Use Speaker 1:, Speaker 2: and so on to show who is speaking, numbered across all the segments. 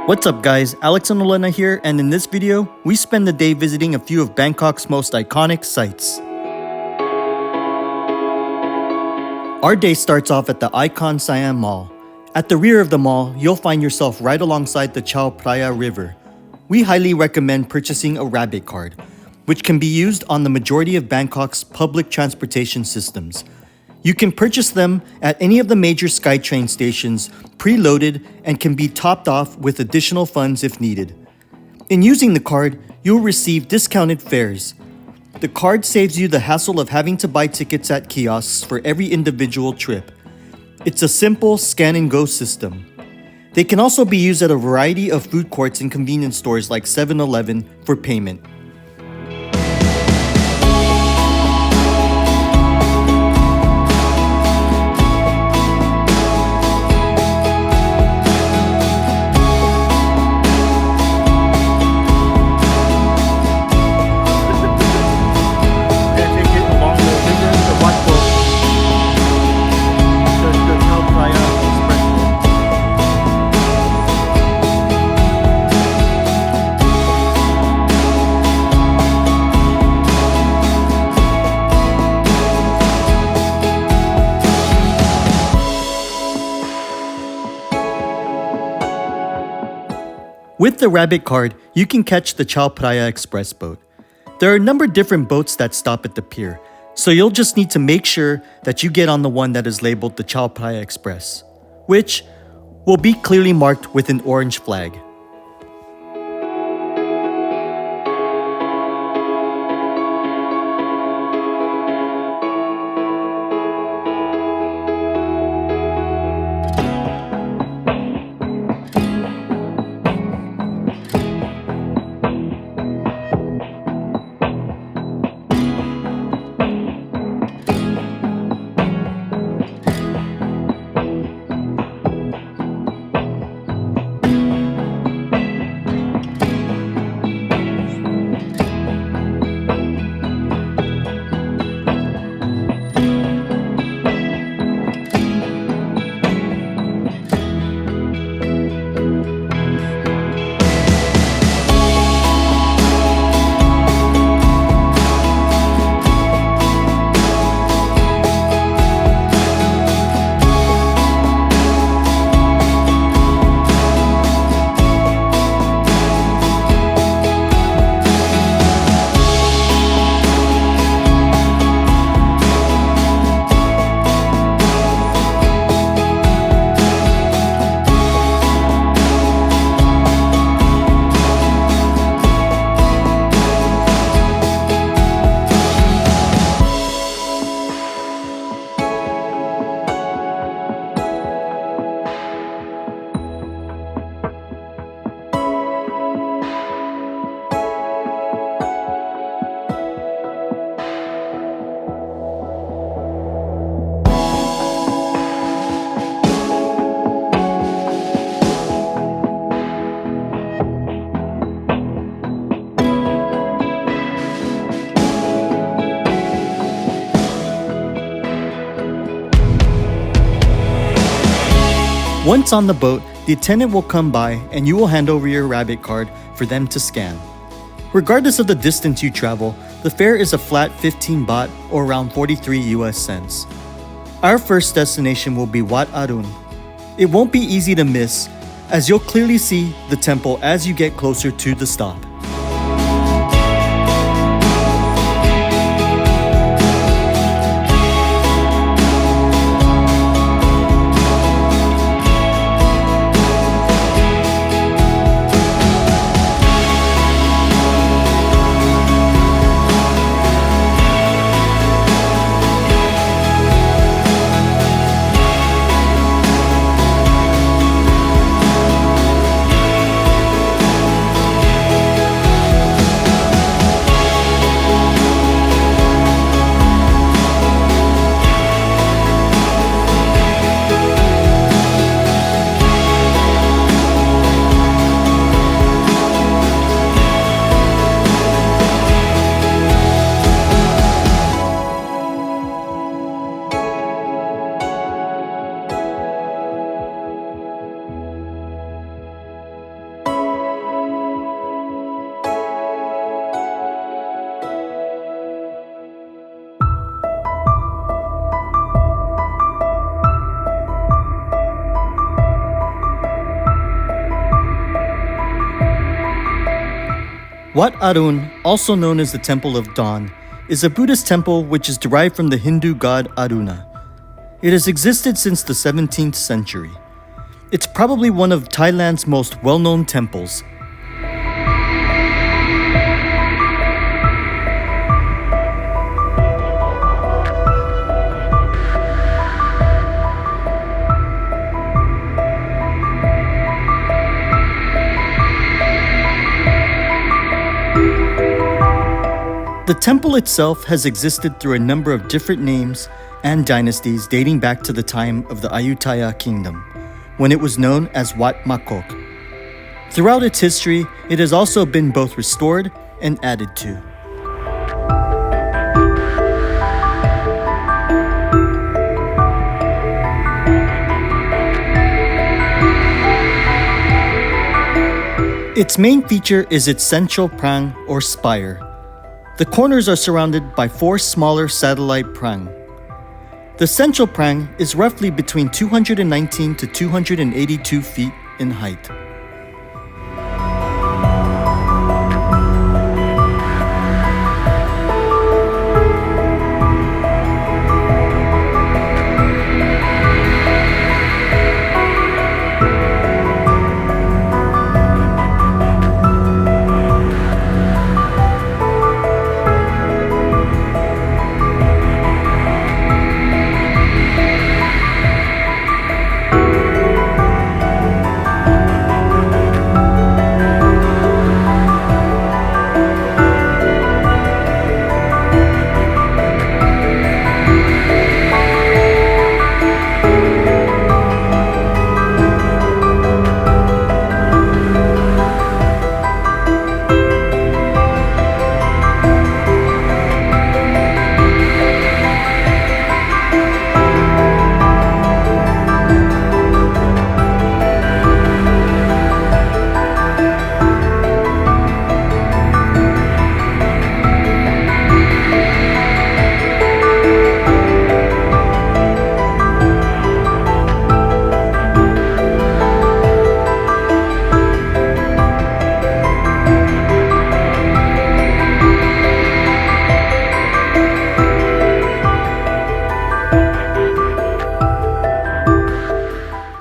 Speaker 1: What's up guys, Alex and Olena here, and in this video, we spend the day visiting a few of Bangkok's most iconic sites. Our day starts off at the Icon Siam Mall. At the rear of the mall, you'll find yourself right alongside the Chao Phraya River. We highly recommend purchasing a rabbit card, which can be used on the majority of Bangkok's public transportation systems. You can purchase them at any of the major SkyTrain stations, preloaded, and can be topped off with additional funds if needed. In using the card, you'll receive discounted fares. The card saves you the hassle of having to buy tickets at kiosks for every individual trip. It's a simple scan-and-go system. They can also be used at a variety of food courts and convenience stores like 7-Eleven for payment. With the rabbit card, you can catch the Chao Phraya Express Boat. There are a number of different boats that stop at the pier, so you'll just need to make sure that you get on the one that is labeled the Chao Phraya Express, which will be clearly marked with an orange flag. Once on the boat, the attendant will come by and you will hand over your rabbit card for them to scan. Regardless of the distance you travel, the fare is a flat 15 baht or around 43 US cents. Our first destination will be Wat Arun. It won't be easy to miss, as you'll clearly see the temple as you get closer to the stop. Wat Arun, also known as the Temple of Dawn, is a Buddhist temple which is derived from the Hindu god Aruna. It has existed since the 17th century. It's probably one of Thailand's most well-known temples. The temple itself has existed through a number of different names and dynasties dating back to the time of the Ayutthaya kingdom, when it was known as Wat Pho. Throughout its history, it has also been both restored and added to. Its main feature is its central prang or spire. The corners are surrounded by 4 smaller satellite prang. The central prang is roughly between 219 to 282 feet in height.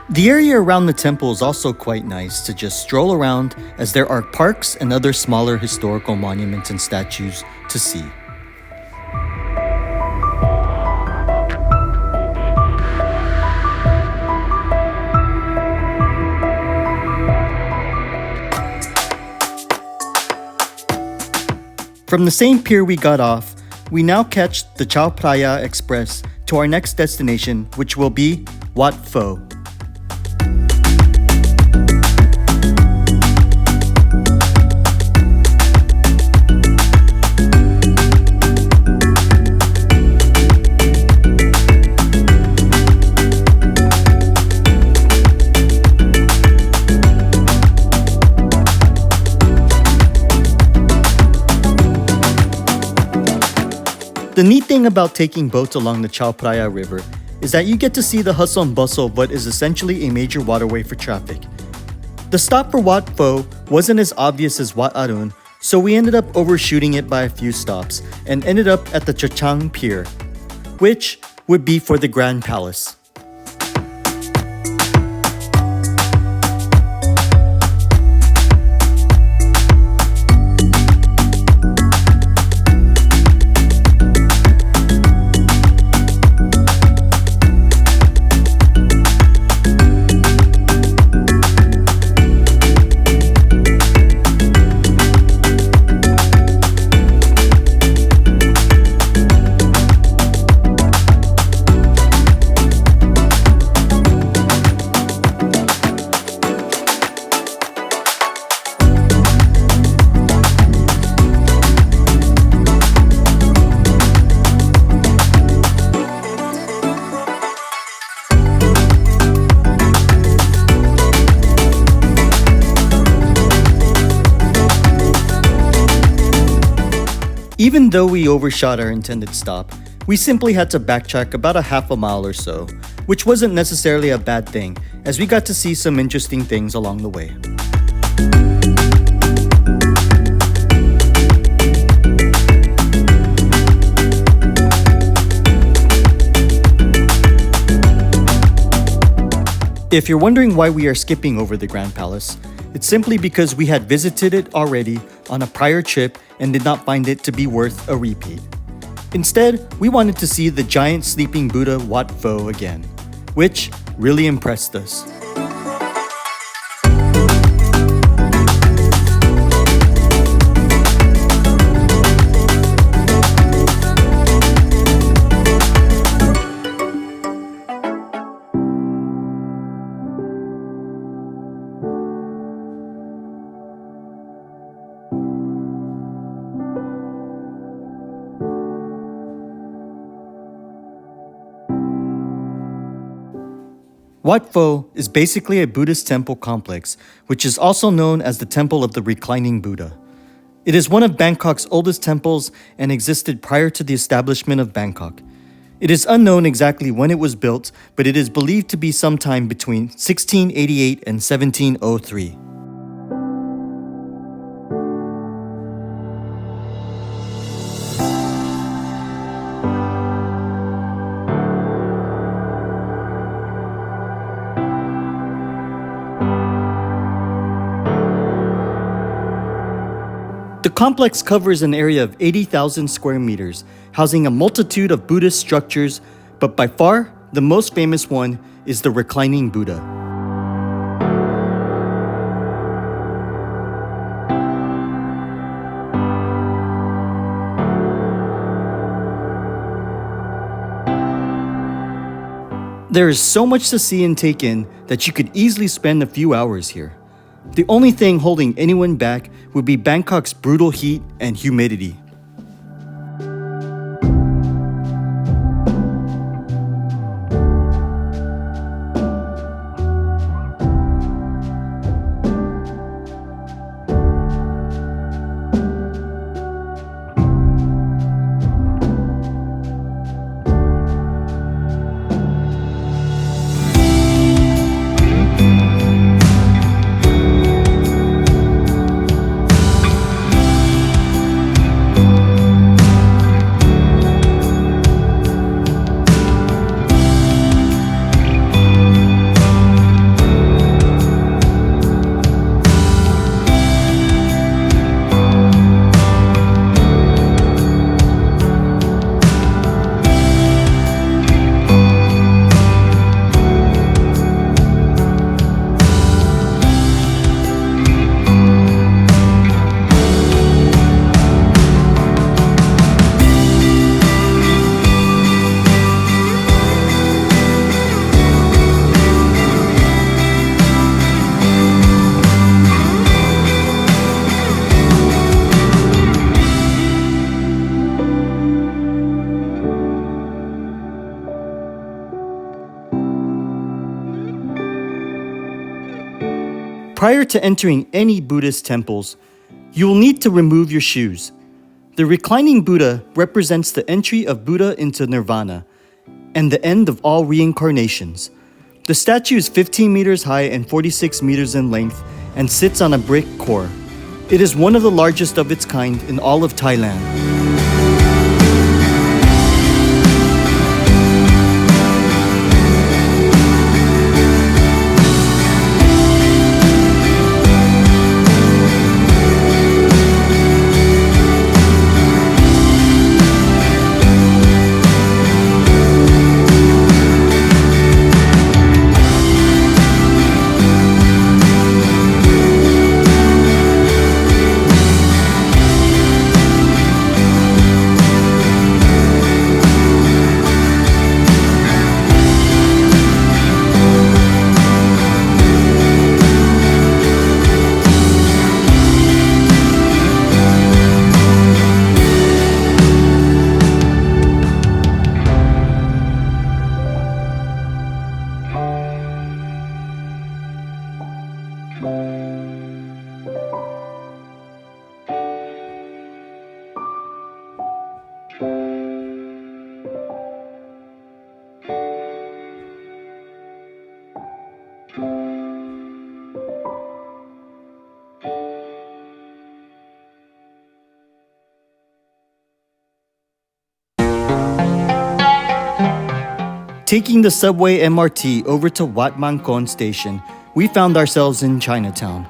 Speaker 1: The area around the temple is also quite nice to just stroll around, as there are parks and other smaller historical monuments and statues to see. From the same pier we got off, we now catch the Chao Phraya Express to our next destination, which will be Wat Pho. The neat thing about taking boats along the Chao Phraya River is that you get to see the hustle and bustle of what is essentially a major waterway for traffic. The stop for Wat Pho wasn't as obvious as Wat Arun, so we ended up overshooting it by a few stops and ended up at the Icon Pier, which would be for the Grand Palace. Even though we overshot our intended stop, we simply had to backtrack about a half a mile or so, which wasn't necessarily a bad thing, as we got to see some interesting things along the way. If you're wondering why we are skipping over the Grand Palace, it's simply because we had visited it already on a prior trip and did not find it to be worth a repeat. Instead, we wanted to see the giant sleeping Buddha Wat Pho again, which really impressed us. Wat Pho is basically a Buddhist temple complex, which is also known as the Temple of the Reclining Buddha. It is one of Bangkok's oldest temples and existed prior to the establishment of Bangkok. It is unknown exactly when it was built, but it is believed to be sometime between 1688 and 1703. The complex covers an area of 80,000 square meters, housing a multitude of Buddhist structures, but by far, the most famous one is the Reclining Buddha. There is so much to see and take in that you could easily spend a few hours here. The only thing holding anyone back would be Bangkok's brutal heat and humidity. Prior to entering any Buddhist temples, you will need to remove your shoes. The reclining Buddha represents the entry of Buddha into nirvana and the end of all reincarnations. The statue is 15 meters high and 46 meters in length and sits on a brick core. It is one of the largest of its kind in all of Thailand. Taking the subway MRT over to Wat Mangkon station, we found ourselves in Chinatown.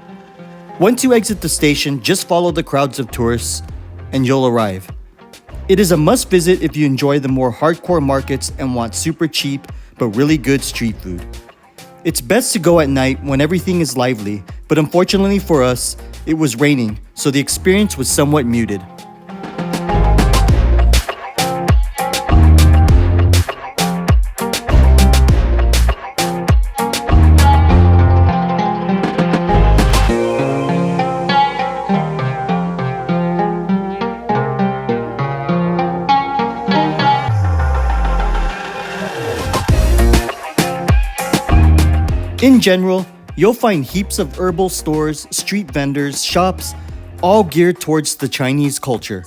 Speaker 1: Once you exit the station, just follow the crowds of tourists and you'll arrive. It is a must visit if you enjoy the more hardcore markets and want super cheap but really good street food. It's best to go at night when everything is lively, but unfortunately for us, it was raining, so the experience was somewhat muted. In general, you'll find heaps of herbal stores, street vendors, shops, all geared towards the Chinese culture.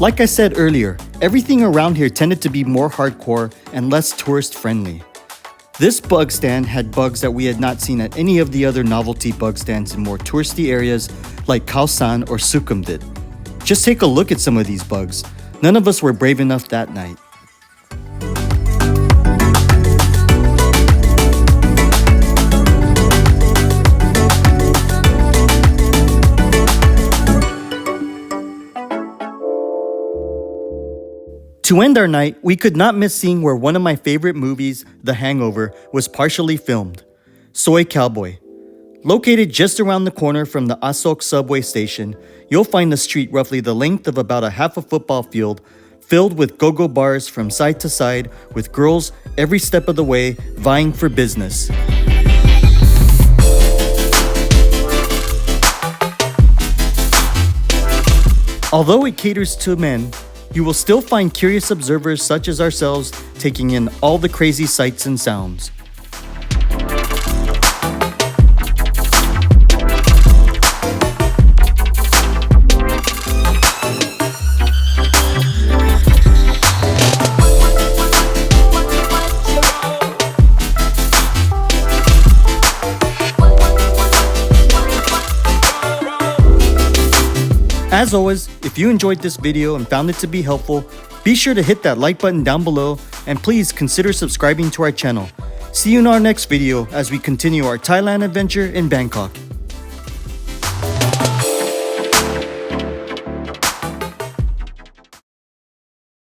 Speaker 1: Like I said earlier, everything around here tended to be more hardcore and less tourist friendly. This bug stand had bugs that we had not seen at any of the other novelty bug stands in more touristy areas like Khao San or Sukhumvit. Just take a look at some of these bugs. None of us were brave enough that night. To end our night, we could not miss seeing where one of my favorite movies, The Hangover, was partially filmed, Soi Cowboy. Located just around the corner from the Asok subway station, you'll find a street roughly the length of about a half a football field, filled with go-go bars from side to side with girls every step of the way vying for business. Although it caters to men, you will still find curious observers such as ourselves taking in all the crazy sights and sounds. As always, if you enjoyed this video and found it to be helpful, be sure to hit that like button down below and please consider subscribing to our channel. See you in our next video as we continue our Thailand adventure in Bangkok.